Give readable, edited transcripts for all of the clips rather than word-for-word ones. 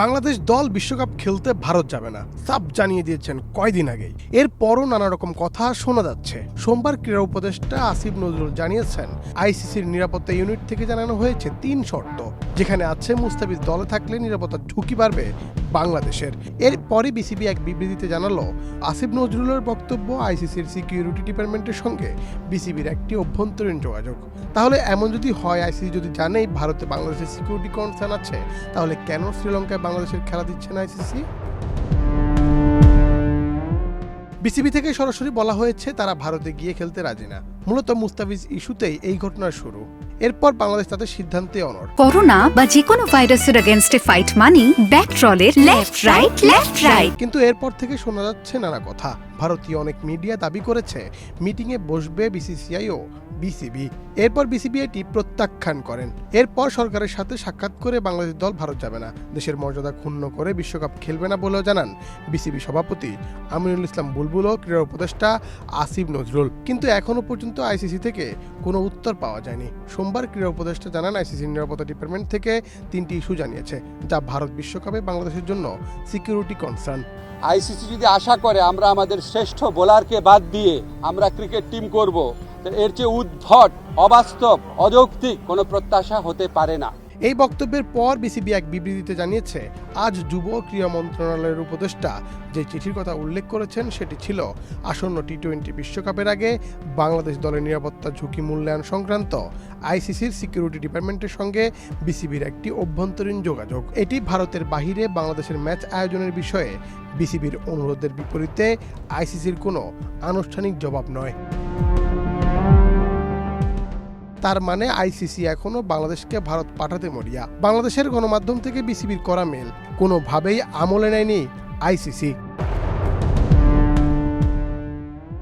বাংলাদেশ দল বিশ্বকাপ খেলতে ভারত যাবে না, সাফ জানিয়ে দিয়েছেন কয়দিন আগেই। এরপরও নানা রকম কথা শোনা যাচ্ছে। সোমবার ক্রীড়া উপদেষ্টা আসিফ নজরুল জানিয়েছেন, আইসিসির নিরাপত্তা ইউনিট থেকে জানানো হয়েছে 3 শর্ত, যেখানে আছে মুস্তাফিজ দলে থাকলে নিরাপত্তার ঝুঁকি বাড়বে বাংলাদেশের। এরপরই বিসিবি এক বিবৃতিতে জানালো, আসিফ নজরুলের বক্তব্য আইসিসির সিকিউরিটি ডিপার্টমেন্টের সঙ্গে বিসিবির একটি অভ্যন্তরীণ যোগাযোগ। তাহলে এমন যদি হয়, আইসিসি যদি জানেই ভারতে বাংলাদেশের সিকিউরিটি কনসার্ন আছে, তাহলে কেন শ্রীলঙ্কায় বাংলাদেশের খেলা দিচ্ছে না আইসিসি? বিসিবি থেকে সরাসরি বলা হয়েছে তারা ভারতে গিয়ে খেলতে রাজি না। মূলত মুস্তাফিজ ইস্যুতেই এই ঘটনার শুরু। এরপর বাংলাদেশ তাদের সিদ্ধান্তে অনড়। করোনা বা যে কোনো ভাইরাসের এগেইনস্টে ফাইট মানি ব্যাকট্রলের লেফট রাইট। কিন্তু এরপর থেকে শোনা যাচ্ছে নানা কথা। ভারতীয় অনেক মিডিয়া দাবি করেছে মিটিংয়ে বসবে বিসিসিআই ও বিসিবি। এরপর বিসিবি এটি প্রত্যাখ্যান করেন। এরপর সরকারের সাথে সাক্ষাৎ করে বাংলাদেশ দল ভারত যাবে না, দেশের মর্যাদা ক্ষুণ্ণ করে বিশ্বকাপ খেলবে না বলেও জানান বিসিবি সভাপতি আমিনুল ইসলাম বুলবুল ও ক্রীড়া উপদেষ্টা আসিফ নজরুল। কিন্তু এখনো পর্যন্ত আইসিসি থেকে কোনো উত্তর পাওয়া যায়নি। সোমবার ক্রীড়া উপদেষ্টা জানান, আইসিসির নিরাপত্তা ডিপার্টমেন্ট থেকে 3টি ইস্যু জানিয়েছে, যা ভারত বিশ্বকাপে বাংলাদেশের জন্য সিকিউরিটি কনসার্ন। আইসিসি যদি আশা করে আমরা আমাদের শ্রেষ্ঠ বোলারকে বাদ দিয়ে আমরা ক্রিকেট টিম করব, এর চেয়ে উদ্ভট, অবাস্তব, অযৌক্তিক কোনো প্রত্যাশা হতে পারে না। এই বক্তব্যের পর বিসিবি এক বিবৃতিতে জানিয়েছে, আজ যুব ক্রীড়া মন্ত্রণালয়ের উপদেষ্টা যে চিঠির কথা উল্লেখ করেছেন সেটি ছিল আসন্ন টি-20 বিশ্বকাপের আগে বাংলাদেশ দলের নিরাপত্তা ঝুঁকি মূল্যায়ন সংক্রান্ত আইসিসির সিকিউরিটি ডিপার্টমেন্টের সঙ্গে বিসিবির একটি অভ্যন্তরীণ যোগাযোগ। এটি ভারতের বাহিরে বাংলাদেশের ম্যাচ আয়োজনের বিষয়ে বিসিবির অনুরোধের বিপরীতে আইসিসির কোনো আনুষ্ঠানিক জবাব নয়। তার মানে আইসিসি এখনো বাংলাদেশকে ভারত পাঠাতে মরিয়া। বাংলাদেশের গণমাধ্যম থেকে বিসিবির করা মেল কোনোভাবেই আমলে নেয়নি আইসিসি।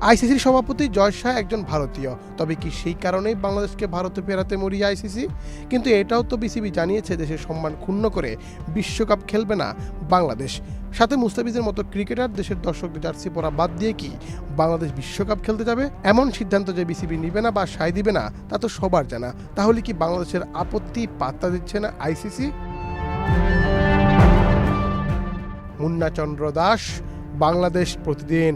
আইসিসির সভাপতি জয় শাহ একজন ভারতীয়, তবে কি সেই কারণেই বাংলাদেশকে ভারতে ফেরাতে মরিয়া আইসিসি? কিন্তু এটাও তো বিসিবি জানিয়েছে, দেশের সম্মান ক্ষুণ্ণ করে বিশ্বকাপ খেলবে না বাংলাদেশ। সাথে মুস্তাফিজের মতো ক্রিকেটার দেশের দর্শকদের জার্সি পরা বাদ দিয়ে কি বাংলাদেশ বিশ্বকাপ খেলতে যাবে? এমন সিদ্ধান্ত যে বিসিবি নিবে না বা সায় দিবে না, তা তো সবার জানা। তাহলে কি বাংলাদেশের আপত্তি পাত্তা দিচ্ছে না আইসিসি? মুন্না চন্দ্র দাস, বাংলাদেশ প্রতিদিন।